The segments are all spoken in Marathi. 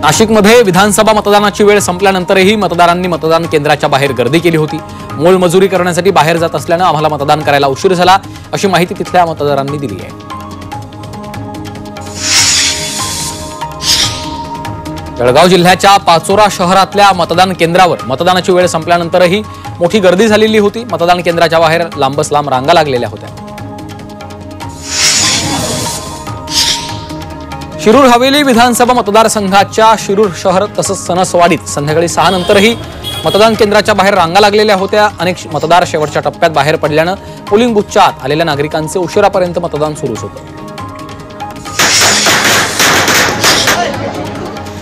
नाशिकमध्ये विधानसभा मतदानाची वेळ संपल्यानंतरही मतदारांनी मतदान केंद्राच्या बाहेर गर्दी केली होती। मोलमजुरी करण्यासाठी बाहेर जात असल्याने आम्हाला मतदान करायला उशीर झाला अशी माहिती तिथल्या मतदारांनी दिली आहे। जळगाव जिल्ह्याच्या पाचोरा शहरातल्या मतदान केंद्रावर मतदानाची वेळ संपल्यानंतरही मोठी गर्दी झालेली होती। मतदान केंद्राच्या बाहेर लांबच लांब रांगा लागलेल्या होत्या। शिरूर हवेली विधानसभा मतदारसंघाच्या शिरूर शहर तसंच सणसवाडीत संध्याकाळी 6 नंतरही मतदान केंद्राच्या बाहेर रांगा लागलेल्या होत्या। अनेक मतदार शेवटच्या टप्प्यात बाहेर पडल्याने पोलिंग बूथच्या आत आलेल्या नागरिकांचे उशिरापर्यंत मतदान सुरूच होतं।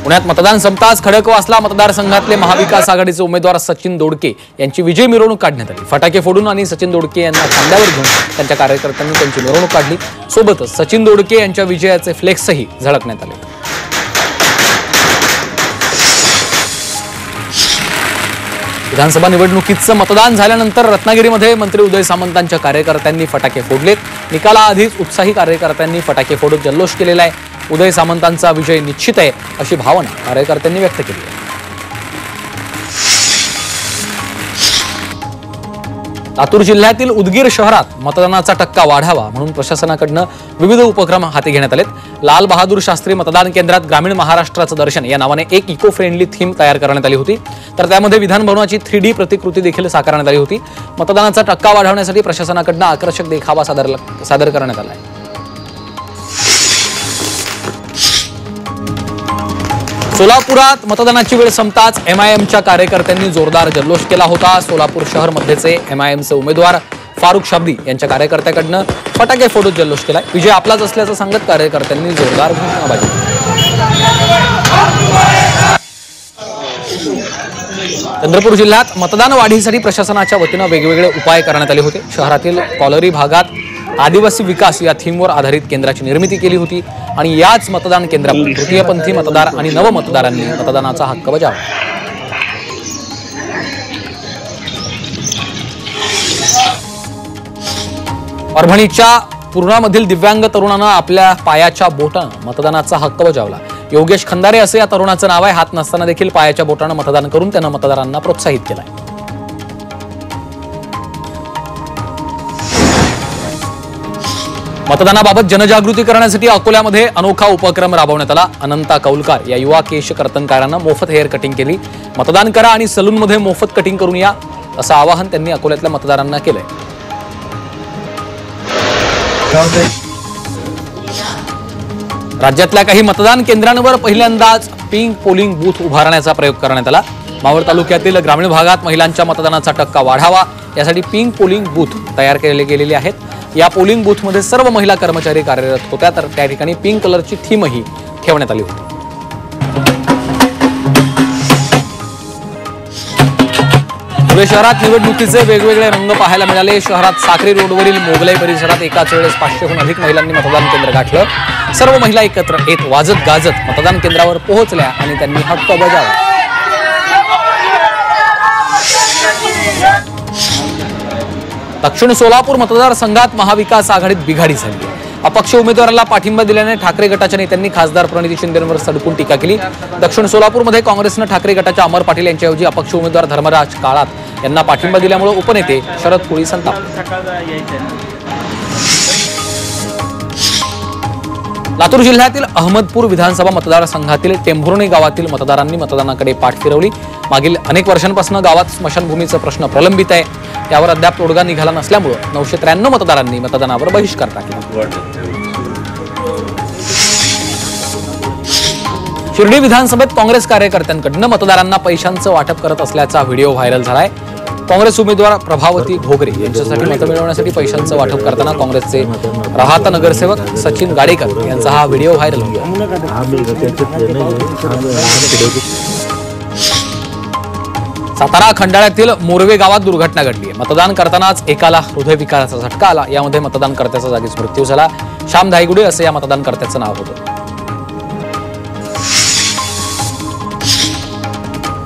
पुण्यात मतदान संपताच खडकवासला मतदारसंघातले महाविकास आघाडीचे उमेदवार सचिन दोडके यांची विजय मिरवणूक काढण्यात आली। फटाके फोडून आणि सचिन दोडके यांना खांद्यावर घेऊन त्यांच्या कार्यकर्त्यांनी त्यांची मिरवणूक काढली। सोबतच सचिन दोडके यांच्या विजयाचे फ्लेक्सही झळकण्यात आले। विधानसभा निवडणुकीचं मतदान झाल्यानंतर रत्नागिरीमध्ये मंत्री उदय सामंतांच्या कार्यकर्त्यांनी फटाके फोडलेत। निकालाआधीच उत्साही कार्यकर्त्यांनी फटाके फोडत जल्लोष केलेला आहे। उदय सामंतांचा विजय निश्चित आहे अशी भावना कार्यकर्त्यांनी व्यक्त केली आहे। लातूर जिल्ह्यातील उदगीर शहरात मतदानाचा टक्का वाढावा म्हणून प्रशासनाकडून विविध उपक्रम हाती घेण्यात आलेत। लाल बहादूर शास्त्री मतदान केंद्रात ग्रामीण महाराष्ट्राचं दर्शन या नावाने एक इको फ्रेंडली थीम तयार करण्यात आली होती। तर त्यामध्ये विधान भवनाची 3D प्रतिकृती देखील साकारण्यात आली होती। मतदानाचा टक्का वाढवण्यासाठी प्रशासनाकडून आकर्षक देखावा सादर करण्यात आला आहे। सोलापुरात मतदानाची वेळ संपताच MIMच्या कार्यकर्त्यांनी जोरदार जल्लोष केला होता। सोलापूर शहर मध्येचे MIMचे उमेदवार फारुख शाब्दी यांच्या कार्यकर्त्याकडून फटाके फोडत जल्लोष केला। विजय आपलाच असल्याचं सांगत कार्यकर्त्यांनी जोरदार घोषणाबाजी केली। चंद्रपूर जिल्ह्यात मतदान वाढीसाठी प्रशासनाच्या वतीने वेगवेगळे उपाय करण्यात आले होते। शहरातील कॉलरी भागात आदिवासी विकास या थीमवर आधारित केंद्राची निर्मिती केली होती आणि याच मतदान केंद्रावर तृतीयपंथी मतदार आणि नवमतदारांनी मतदानाचा हक्क बजावला। परभणीच्या पूर्णामधील दिव्यांग तरुणानं आपल्या पायाच्या बोटानं मतदानाचा हक्क बजावला। योगेश खंदारे असे या तरुणाचं नाव आहे। हात नसताना देखील पायाच्या बोटानं मतदान करून त्यानं मतदारांना प्रोत्साहित केलंय। मतदानाबाबत जनजागृती करण्यासाठी अकोल्यामध्ये अनोखा उपक्रम राबवण्यात आला। अनंता कौलकार या युवा केश कर्तनकारांना मोफत हेअर कटिंग केली। मतदान करा आणि सलूनमध्ये मोफत कटिंग करून या असं आवाहन त्यांनी अकोल्यातल्या मतदारांना केलंय। राज्यातल्या काही मतदान केंद्रांवर पहिल्यांदाच पिंक पोलिंग बूथ उभारण्याचा प्रयोग करण्यात आला। मावळ तालुक्यातील ग्रामीण भागात महिलांच्या मतदानाचा टक्का वाढावा यासाठी पिंक पोलिंग बूथ तयार केले गेलेले आहेत। या पोलिंग बूथमध्ये सर्व महिला कर्मचारी कार्यरत होत्या, तर त्या ठिकाणी पिंक कलरची थीमही ठेवण्यात आली होती। धुळे शहरात निवडणुकीचे वेगवेगळे रंग पाहायला मिळाले। शहरात साक्री रोडवरील मोगलाई परिसरात एकाच वेळेस 500हून अधिक महिलांनी मतदान केंद्र गाठलं। सर्व महिला एकत्र येत वाजत गाजत मतदान केंद्रावर पोहोचल्या आणि त्यांनी हक्क बजावला। दक्षिण सोलापूर मतदारसंघात महाविकास आघाडीत बिघाडी झाली। अपक्ष उमेदवाराला पाठिंबा दिल्याने ठाकरे गटाच्या नेत्यांनी खासदार प्रणिती शिंदेंवर सडकून टीका केली। दक्षिण सोलापूरमध्ये काँग्रेसनं ठाकरे गटाच्या अमर पाटील यांच्याऐवजी अपक्ष उमेदवार धर्मराज काळात यांना पाठिंबा दिल्यामुळे उपनेते शरद कोळी संतापले। लातूर जिल्ह्यातील अहमदपूर विधानसभा मतदारसंघातील टेंभुर्णी गावातील मतदारांनी मतदानाकडे पाठ फिरवली। मागील अनेक वर्षांपासून गावात स्मशानभूमीचा प्रश्न प्रलंबित आहे, त्यावर अद्याप तोडगा निघाला नसल्यामुळे 993 मतदारांनी मतदानावर बहिष्कार टाकला। शिर्डी विधानसभेत काँग्रेस कार्यकर्त्यांकडून मतदारांना पैशांचं वाटप करत असल्याचा व्हिडिओ व्हायरल झालाय। काँग्रेस उमेदवार प्रभावती घोगरे यांच्यासाठी मतं मिळवण्यासाठी पैशांचं वाटप करताना काँग्रेसचे राहता नगरसेवक सचिन गाडेकर यांचा हा व्हिडिओ व्हायरल होतो। सातारा खंडाळ्यातील मोरवे गावात दुर्घटना घडली आहे। मतदान करतानाच एकाला हृदयविकाराचा झटका आला। यामध्ये मतदानकर्त्याचा जागीच मृत्यू झाला। श्याम धायगुडे असं या मतदानकर्त्याचं नाव होतं।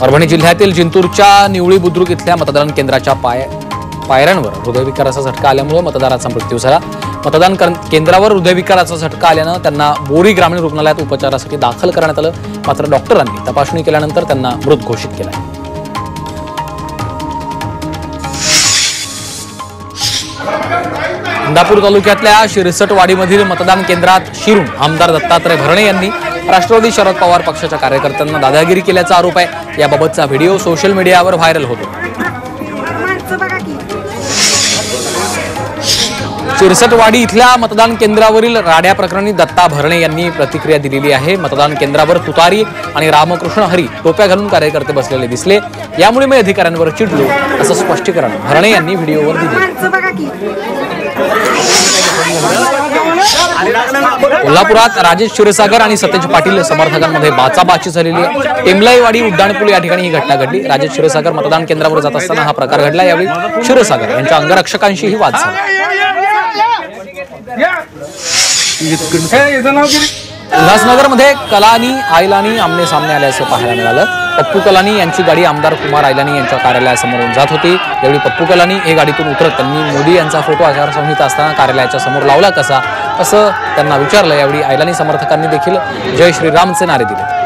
परभणी जिल्ह्यातील जिंतूरच्या निवळी बुद्रुक इथल्या मतदान केंद्राच्या पायऱ्यांवर हृदयविकाराचा झटका आल्यामुळे मतदाराचा मृत्यू झाला। मतदान केंद्रावर हृदयविकाराचा झटका आल्यानं त्यांना बोरी ग्रामीण रुग्णालयात उपचारासाठी दाखल करण्यात आलं, मात्र डॉक्टरांनी तपासणी केल्यानंतर त्यांना मृत घोषित केलं. इंदापूर तालुक्यातल्या शिरसटवाडीमधील मतदान केंद्रात शिरून आमदार दत्तात्रय भरणे यांनी राष्ट्रवादी शरद पवार पक्षाच्या कार्यकर्त्यांना दादागिरी केल्याचा आरोप आहे. याबाबतचा व्हिडिओ सोशल मीडियावर व्हायरल होतो. शिरसटवाडी इथल्या मतदान केंद्रावरील राड्या प्रकरणी दत्ता भरणे यांनी प्रतिक्रिया दिलेली आहे. मतदान केंद्रावर तुतारी आणि रामकृष्ण हरी टोप्या घालून कार्यकर्ते बसलेले दिसले, यामुळे मी अधिकाऱ्यांवर चिडलो, असं स्पष्टीकरण भरणे यांनी व्हिडिओवर दिले. कोल्हापुरात राजेश क्षीरसागर आणि सतेज पाटील समर्थकांमध्ये बाचाबाची झालेली आहे. टेमलाईवाडी उड्डाणपूल या ठिकाणी ही घटना घडली. राजेश क्षीरसागर मतदान केंद्रावर जात असताना हा प्रकार घडला. यावेळी क्षीरसागर यांच्या अंगरक्षकांशीही वाद झाला. उल्हासनगरमध्ये कलानी आयलानी आमने सामने आल्याचं पाहायला मिळालं. पप्पू कलानी यांची गाडी आमदार कुमार आयलानी यांच्या कार्यालयासमोरून जात होती. यावेळी पप्पू कलानी हे गाडीतून उतरत त्यांनी मोदी यांचा फोटो आचारसंहिता असताना कार्यालयाच्या समोर लावला कसा, असं त्यांना विचारलं. यावेळी आयलानी समर्थकांनी देखील जय श्रीरामचे नारे दिले.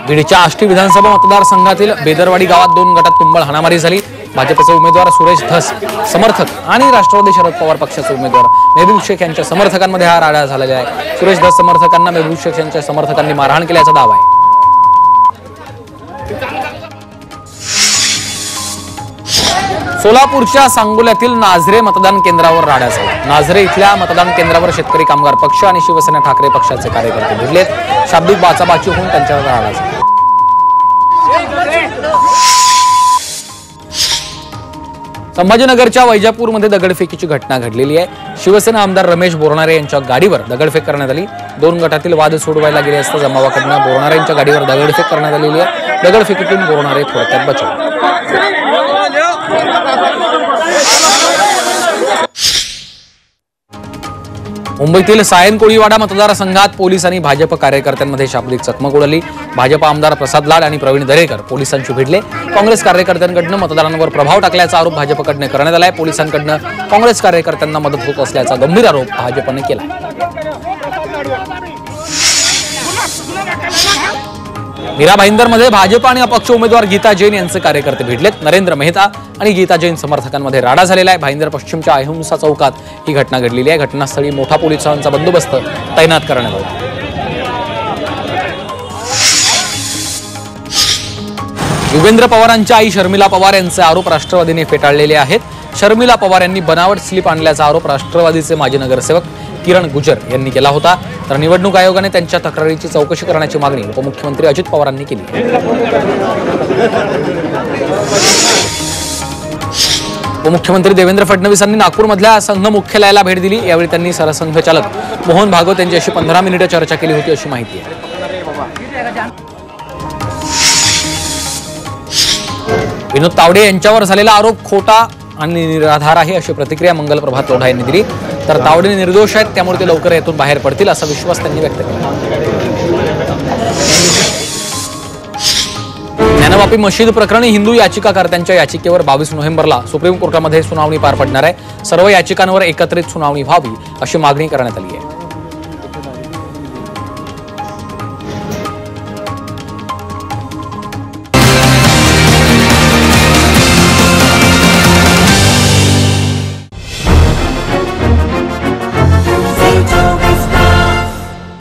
बीडच्या आष्टी विधानसभा मतदारसंघातील बेदरवाडी गावात 2 गटात तुंबळ हाणामारी झाली. भाजपचे उमेदवार सुरेश धस समर्थक आणि राष्ट्रवादी शरद पवार पक्षाचे उमेदवार मेहबूब शेख यांच्या समर्थकांमध्ये हा राडा झालेला आहे. सुरेश धस समर्थकांना मेहबूब शेख यांच्या समर्थकांनी मारहाण केल्याचा दावा आहे. सोलापूरच्या सांगोल्यातील नाझरे मतदान केंद्रावर राडा झाला. नाझरे इथल्या मतदान केंद्रावर शेतकरी कामगार पक्ष आणि शिवसेना ठाकरे पक्षाचे कार्यकर्ते भिडलेत. शाब्दिक बाचाबाची होऊन त्यांच्यावर राडा झाला. संभाजीनगरच्या वैजापूरमध्ये दगडफेकीची घटना घडलेली आहे. शिवसेना आमदार रमेश बोरणारे यांच्या गाडीवर दगडफेक करण्यात आली. 2 गटातील वाद सोडवायला गेले असता जमावाकडून बोरणारे यांच्या गाडीवर दगडफेक करण्यात आलेली आहे. दगडफेकीतून बोरणारे थोडक्यात बचावले. मुंबईतील सायन कोळीवाडा मतदारसंघात पोलीस आणि भाजप कार्यकर्त्यांमध्ये शाब्दिक चकमक उडाली. भाजप आमदार प्रसाद लाड आणि प्रवीण दरेकर पोलिसांशी भिडले. काँग्रेस कार्यकर्त्यांकडून मतदारांवर प्रभाव टाकल्याचा आरोप भाजपकडनं करण्यात आलाय. पोलिसांकडनं काँग्रेस कार्यकर्त्यांना मदत होत असल्याचा गंभीर आरोप भाजपने केला. मीरा भाईंदरमध्ये भाजप आणि अपक्ष उमेदवार गीता जैन यांचे कार्यकर्ते भिडलेत. नरेंद्र मेहता आणि गीता जैन समर्थकांमध्ये राडा झालेला आहे. भाईंदर पश्चिमच्या अहिंसा चौकात ही घटना घडलेली आहे. घटनास्थळी मोठा पोलिसांचा बंदोबस्त तैनात करण्यात आला. युगेंद्र पवारांच्या आई शर्मिला पवार यांचे आरोप राष्ट्रवादीने फेटाळलेले आहेत. शर्मिला पवार यांनी बनावट स्लिप आणल्याचा आरोप राष्ट्रवादीचे माजी नगरसेवक किरण गुजर यांनी केला होता. तर निवडणूक आयोगाने त्यांच्या तक्रारीची चौकशी करण्याची मागणी उपमुख्यमंत्री अजित पवारांनी केली. उपमुख्यमंत्री देवेंद्र फडणवीसांनी नागपूरमधल्या संघ मुख्यालयाला भेट दिली. यावेळी त्यांनी सरसंघचालक मोहन भागवत यांच्याशी 15 मिनिटे चर्चा केली होती अशी माहिती आहे. विनोद तावडे यांच्यावर झालेला आरोप खोटा आणि निराधार आहे अशी प्रतिक्रिया मंगल प्रभात लोढा यांनी दिली. तर तावडे निर्दोष आहेत, त्यामुळे ते लवकर यातून बाहेर पडतील असा विश्वास त्यांनी व्यक्त केला. ज्ञानवापी मशीद प्रकरणी हिंदू याचिकाकर्त्यांच्या याचिकेवर 22 नोव्हेंबरला सुप्रीम कोर्टामध्ये सुनावणी पार पडणार आहे. सर्व याचिकांवर एकत्रित सुनावणी व्हावी अशी मागणी करण्यात आली आहे.